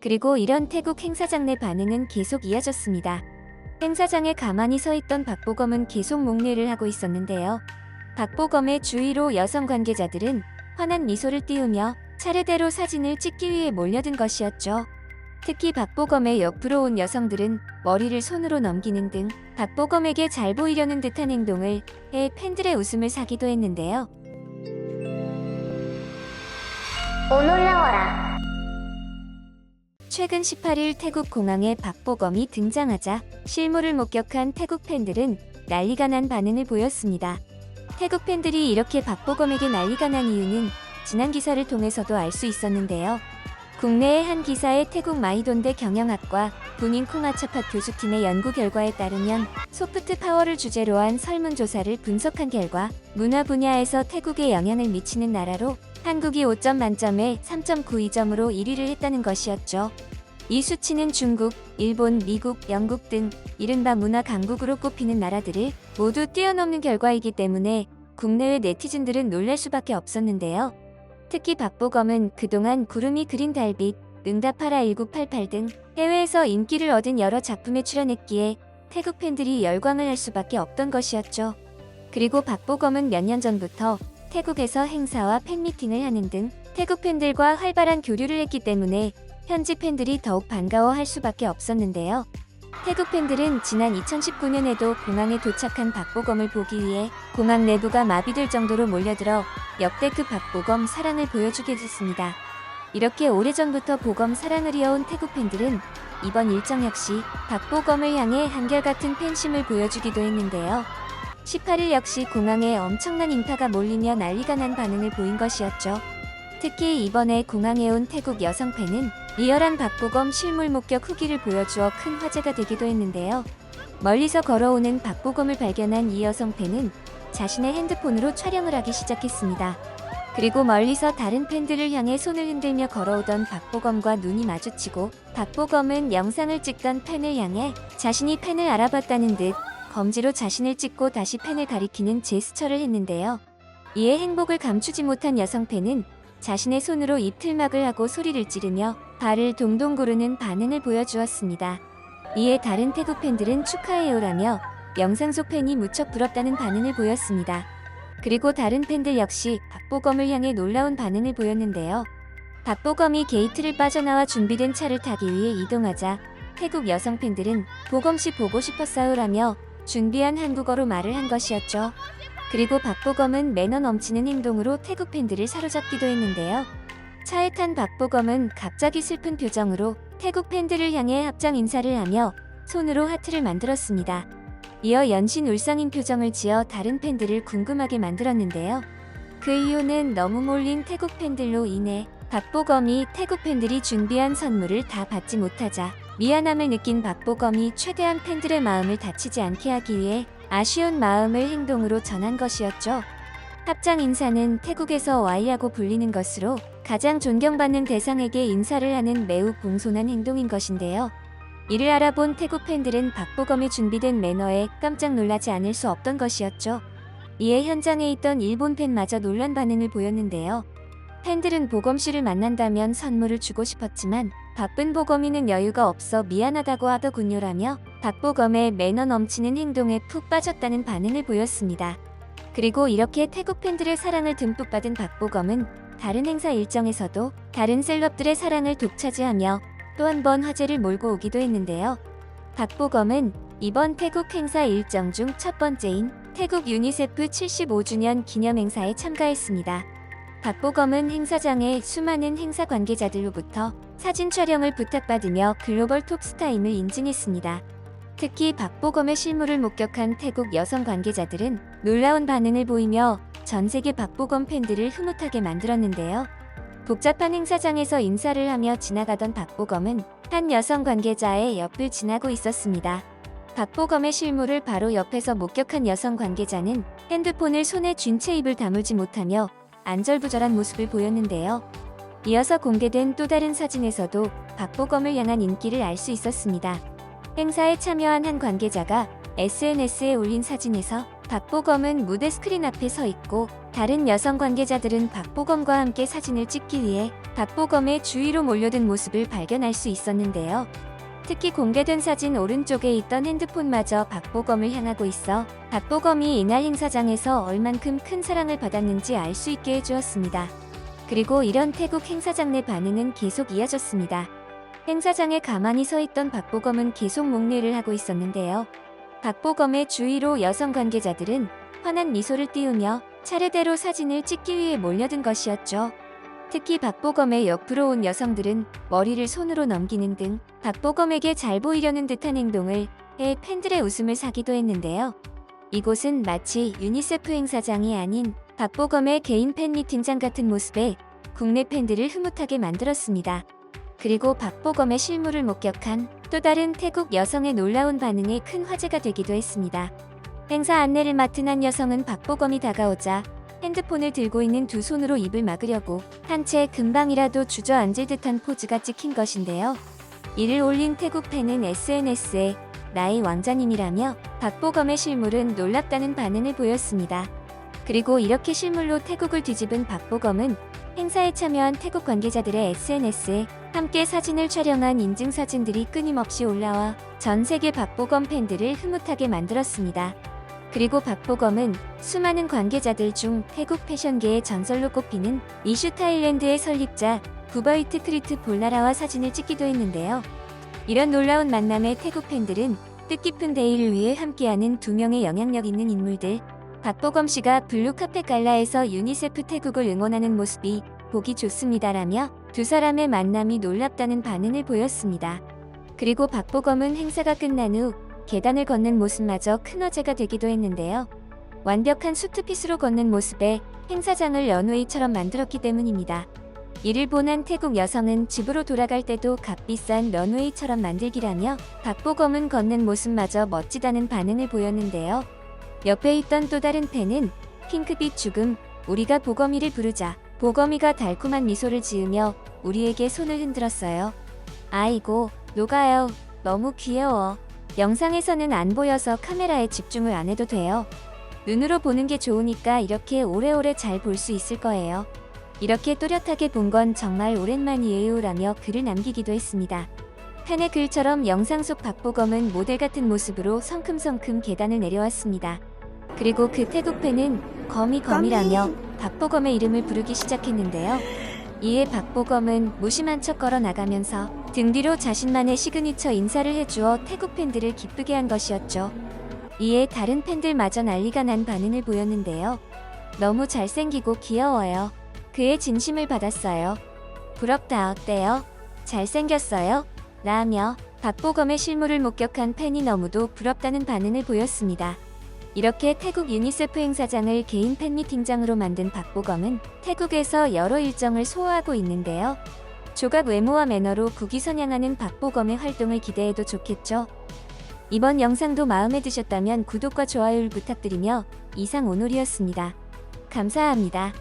그리고 이런 태국 행사장 내 반응은 계속 이어졌습니다. 행사장에 가만히 서 있던 박보검은 계속 목례를 하고 있었는데요. 박보검의 주위로 여성 관계자들은 환한 미소를 띄우며 차례대로 사진을 찍기 위해 몰려든 것이었죠. 특히 박보검의 옆으로 온 여성들은 머리를 손으로 넘기는 등 박보검에게 잘 보이려는 듯한 행동을 해 팬들의 웃음을 사기도 했는데요. 오 놀라워라. 최근 18일 태국 공항에 박보검이 등장하자 실물을 목격한 태국 팬들은 난리가 난 반응을 보였습니다. 태국 팬들이 이렇게 박보검에게 난리가 난 이유는 지난 기사를 통해서도 알 수 있었는데요. 국내의 한 기사에 태국 마이돈대 경영학과 군인콩아차팟 교수팀의 연구 결과에 따르면 소프트 파워를 주제로 한 설문조사를 분석한 결과 문화 분야에서 태국에 영향을 미치는 나라로 한국이 5점 만점에 3.92점으로 1위를 했다는 것이었죠. 이 수치는 중국, 일본, 미국, 영국 등 이른바 문화 강국으로 꼽히는 나라들을 모두 뛰어넘는 결과이기 때문에 국내외 네티즌들은 놀랄 수밖에 없었는데요. 특히 박보검은 그동안 구름이 그린 달빛, 응답하라 1988 등 해외에서 인기를 얻은 여러 작품에 출연했기에 태국 팬들이 열광을 할 수밖에 없던 것이었죠. 그리고 박보검은 몇 년 전부터 태국에서 행사와 팬미팅을 하는 등 태국 팬들과 활발한 교류를 했기 때문에 현지 팬들이 더욱 반가워할 수밖에 없었는데요. 태국 팬들은 지난 2019년에도 공항에 도착한 박보검을 보기 위해 공항 내부가 마비될 정도로 몰려들어 역대급 박보검 사랑을 보여주게 됐습니다. 이렇게 오래전부터 보검 사랑을 이어온 태국 팬들은 이번 일정 역시 박보검을 향해 한결같은 팬심을 보여주기도 했는데요. 18일 역시 공항에 엄청난 인파가 몰리며 난리가 난 반응을 보인 것이었죠. 특히 이번에 공항에 온 태국 여성 팬은 리얼한 박보검 실물 목격 후기를 보여주어 큰 화제가 되기도 했는데요. 멀리서 걸어오는 박보검을 발견한 이 여성 팬은 자신의 핸드폰으로 촬영을 하기 시작했습니다. 그리고 멀리서 다른 팬들을 향해 손을 흔들며 걸어오던 박보검과 눈이 마주치고 박보검은 영상을 찍던 팬을 향해 자신이 팬을 알아봤다는 듯 검지로 자신을 찍고 다시 팬을 가리키는 제스처를 했는데요. 이에 행복을 감추지 못한 여성 팬은 자신의 손으로 입틀막을 하고 소리를 지르며 발을 동동 구르는 반응을 보여주었습니다. 이에 다른 태국 팬들은 축하해요라며 영상 속 팬이 무척 부럽다는 반응을 보였습니다. 그리고 다른 팬들 역시 박보검을 향해 놀라운 반응을 보였는데요. 박보검이 게이트를 빠져나와 준비된 차를 타기 위해 이동하자 태국 여성 팬들은 보검씨 보고 싶었어요라며 준비한 한국어로 말을 한 것이었죠. 그리고 박보검은 매너 넘치는 행동으로 태국 팬들을 사로잡기도 했는데요. 차에 탄 박보검은 갑자기 슬픈 표정으로 태국 팬들을 향해 합장 인사를 하며 손으로 하트를 만들었습니다. 이어 연신 울상인 표정을 지어 다른 팬들을 궁금하게 만들었는데요. 그 이유는 너무 몰린 태국 팬들로 인해 박보검이 태국 팬들이 준비한 선물을 다 받지 못하자 미안함을 느낀 박보검이 최대한 팬들의 마음을 다치지 않게 하기 위해 아쉬운 마음을 행동으로 전한 것이었죠. 합장 인사는 태국에서 와이하고 불리는 것으로 가장 존경받는 대상에게 인사를 하는 매우 공손한 행동인 것인데요. 이를 알아본 태국 팬들은 박보검이 준비된 매너에 깜짝 놀라지 않을 수 없던 것이었죠. 이에 현장에 있던 일본 팬마저 놀란 반응을 보였는데요. 팬들은 보검씨를 만난다면 선물을 주고 싶었지만 바쁜 보검이는 여유가 없어 미안하다고 하더군요라며 박보검의 매너 넘치는 행동에 푹 빠졌다는 반응을 보였습니다. 그리고 이렇게 태국 팬들의 사랑을 듬뿍 받은 박보검은 다른 행사 일정에서도 다른 셀럽들의 사랑을 독차지하며 또 한 번 화제를 몰고 오기도 했는데요. 박보검은 이번 태국 행사 일정 중 첫 번째인 태국 유니세프 75주년 기념 행사에 참가했습니다. 박보검은 행사장에 수많은 행사 관계자들로부터 사진 촬영을 부탁받으며 글로벌 톱스타임을 인증했습니다. 특히 박보검의 실물을 목격한 태국 여성 관계자들은 놀라운 반응을 보이며 전 세계 박보검 팬들을 흐뭇하게 만들었는데요. 복잡한 행사장에서 인사를 하며 지나가던 박보검은 한 여성 관계자의 옆을 지나고 있었습니다. 박보검의 실물을 바로 옆에서 목격한 여성 관계자는 핸드폰을 손에 쥔 채 입을 다물지 못하며 안절부절한 모습을 보였는데요. 이어서 공개된 또 다른 사진에서도 박보검을 향한 인기를 알 수 있었습니다. 행사에 참여한 한 관계자가 SNS에 올린 사진에서 박보검은 무대 스크린 앞에 서 있고 다른 여성 관계자들은 박보검과 함께 사진을 찍기 위해 박보검의 주위로 몰려든 모습을 발견할 수 있었는데요. 특히 공개된 사진 오른쪽에 있던 핸드폰마저 박보검을 향하고 있어 박보검이 이날 행사장에서 얼만큼 큰 사랑을 받았는지 알 수 있게 해주었습니다. 그리고 이런 태국 행사장 내 반응은 계속 이어졌습니다. 행사장에 가만히 서 있던 박보검은 계속 목례를 하고 있었는데요. 박보검의 주위로 여성 관계자들은 환한 미소를 띄우며 차례대로 사진을 찍기 위해 몰려든 것이었죠. 특히 박보검의 옆으로 온 여성들은 머리를 손으로 넘기는 등 박보검에게 잘 보이려는 듯한 행동을 해 팬들의 웃음을 사기도 했는데요. 이곳은 마치 유니세프 행사장이 아닌 박보검의 개인 팬미팅장 같은 모습에 국내 팬들을 흐뭇하게 만들었습니다. 그리고 박보검의 실물을 목격한 또 다른 태국 여성의 놀라운 반응에 큰 화제가 되기도 했습니다. 행사 안내를 맡은 한 여성은 박보검이 다가오자 핸드폰을 들고 있는 두 손으로 입을 막으려고 한 채 금방이라도 주저앉을 듯한 포즈가 찍힌 것인데요. 이를 올린 태국 팬은 SNS에 나의 왕자님이라며 박보검의 실물은 놀랍다는 반응을 보였습니다. 그리고 이렇게 실물로 태국을 뒤집은 박보검은 행사에 참여한 태국 관계자들의 SNS에 함께 사진을 촬영한 인증사진들이 끊임없이 올라와 전 세계 박보검 팬들을 흐뭇하게 만들었습니다. 그리고 박보검은 수많은 관계자들 중 태국 패션계의 전설로 꼽히는 이슈 타일랜드의 설립자 부바이트 크리트 볼나라와 사진을 찍기도 했는데요. 이런 놀라운 만남에 태국 팬들은 뜻깊은 데이를 위해 함께하는 두 명의 영향력 있는 인물들, 박보검 씨가 블루 카펫 갈라에서 유니세프 태국을 응원하는 모습이 보기 좋습니다라며 두 사람의 만남이 놀랍다는 반응을 보였습니다. 그리고 박보검은 행사가 끝난 후 계단을 걷는 모습마저 큰 화제가 되기도 했는데요. 완벽한 수트핏으로 걷는 모습에 행사장을 런웨이처럼 만들었기 때문입니다. 이를 본 한 태국 여성은 집으로 돌아갈 때도 값비싼 런웨이처럼 만들기라며 박보검은 걷는 모습마저 멋지다는 반응을 보였는데요. 옆에 있던 또 다른 팬은 핑크빛 죽음, 우리가 보검이를 부르자. 보검이가 달콤한 미소를 지으며 우리에게 손을 흔들었어요. 아이고, 녹아요. 너무 귀여워. 영상에서는 안 보여서 카메라에 집중을 안 해도 돼요. 눈으로 보는 게 좋으니까 이렇게 오래오래 잘 볼 수 있을 거예요. 이렇게 또렷하게 본 건 정말 오랜만이에요 라며 글을 남기기도 했습니다. 팬의 글처럼 영상 속 박보검은 모델 같은 모습으로 성큼성큼 계단을 내려왔습니다. 그리고 그 태국 팬은 거미라며 박보검의 이름을 부르기 시작했는데요. 이에 박보검은 무심한 척 걸어 나가면서 등 뒤로 자신만의 시그니처 인사를 해주어 태국 팬들을 기쁘게 한 것이었죠. 이에 다른 팬들마저 난리가 난 반응을 보였는데요. 너무 잘생기고 귀여워요. 그의 진심을 받았어요. 부럽다 어때요? 잘생겼어요? 라며 박보검의 실물을 목격한 팬이 너무도 부럽다는 반응을 보였습니다. 이렇게 태국 유니세프 행사장을 개인 팬미팅장으로 만든 박보검은 태국에서 여러 일정을 소화하고 있는데요. 조각 외모와 매너로 국위선양하는 박보검의 활동을 기대해도 좋겠죠. 이번 영상도 마음에 드셨다면 구독과 좋아요를 부탁드리며 이상 오늘이었습니다. 감사합니다.